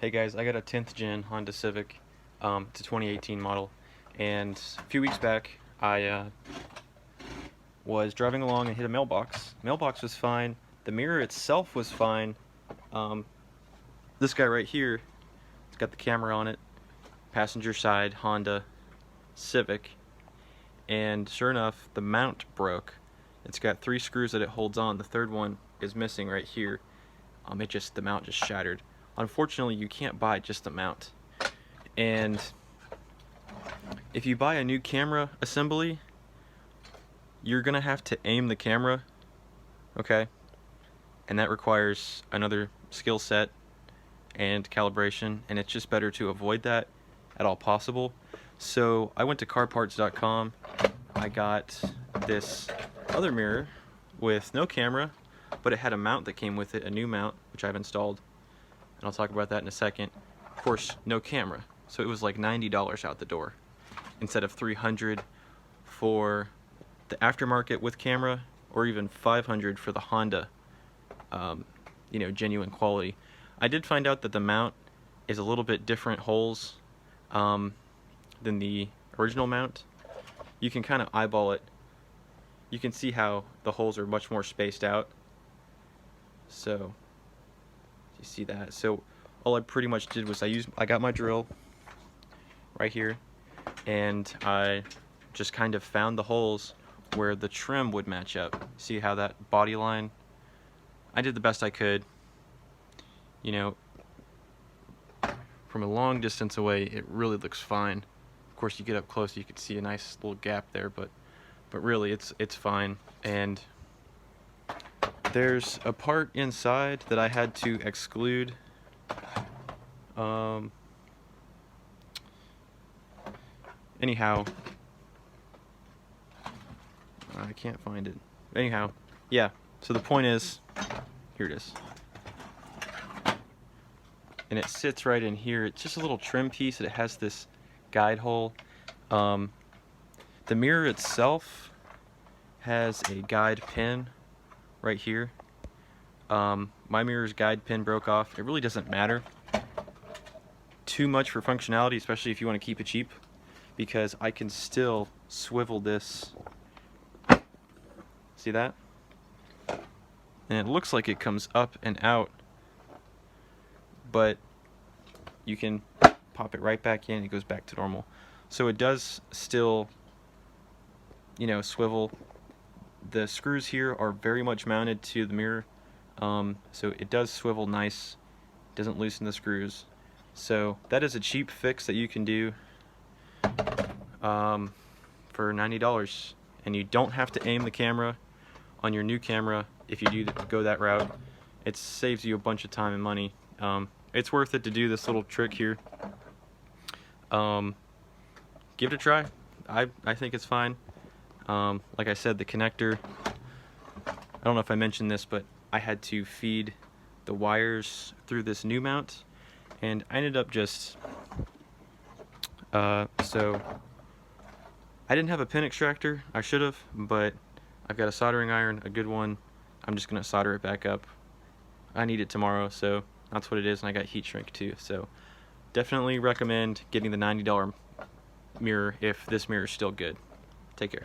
Hey guys, I got a 10th gen Honda Civic. It's a 2018 model, and a few weeks back I was driving along and hit a mailbox. Mailbox was fine. The mirror itself was fine. Um, this guy right here, it's got the camera on it. Passenger side Honda Civic, and sure enough, the mount broke. It's got 3 screws that it holds on. The third one is missing right here. The mount just shattered. Unfortunately, you can't buy just the mount. And if you buy a new camera assembly, you're gonna have to aim the camera, okay? And that requires another skill set and calibration, and it's just better to avoid that at all possible. So I went to carparts.com. I got this other mirror with no camera, but it had a mount that came with it, a new mount, which I've installed, and I'll talk about that in a second. Of course, no camera, so it was like $90 out the door instead of $300 for the aftermarket with camera, or even $500 for the Honda, genuine quality. I did find out that the mount is a little bit different holes than the original mount. You can kind of eyeball it. You can see how the holes are much more spaced out. So you see that. So all I pretty much did was I got my drill right here, and I just kind of found the holes where the trim would match up. See how that body line? I did the best I could. You know, from a long distance away, it really looks fine. Of course, you get up close, you can see a nice little gap there, but really, it's fine. And there's a part inside that I had to exclude. Anyhow, I can't find it. Anyhow, yeah. So the point is, here it is. And it sits right in here. It's just a little trim piece, and it has this guide hole. The mirror itself has a guide pin right here. My mirror's guide pin broke off. It really doesn't matter too much for functionality, especially if you want to keep it cheap, because I can still swivel this. See that? And it looks like it comes up and out, but you can pop it right back in. It goes back to normal. So it does still, swivel. The screws here are very much mounted to the mirror, so it does swivel nice. Doesn't loosen the screws. So that is a cheap fix that you can do for $90, and you don't have to aim the camera on your new camera if you do go that route. It saves you a bunch of time and money. It's worth it to do this little trick here. Give it a try. I think it's fine. Like I said, the connector, I don't know if I mentioned this, but I had to feed the wires through this new mount, and I ended up just so I didn't have a pin extractor. I should have, but I've got a soldering iron, a good one. I'm just gonna solder it back up. I need it tomorrow, so that's what it is, and I got heat shrink too. So definitely recommend getting the $90 mirror if this mirror is still good. Take care.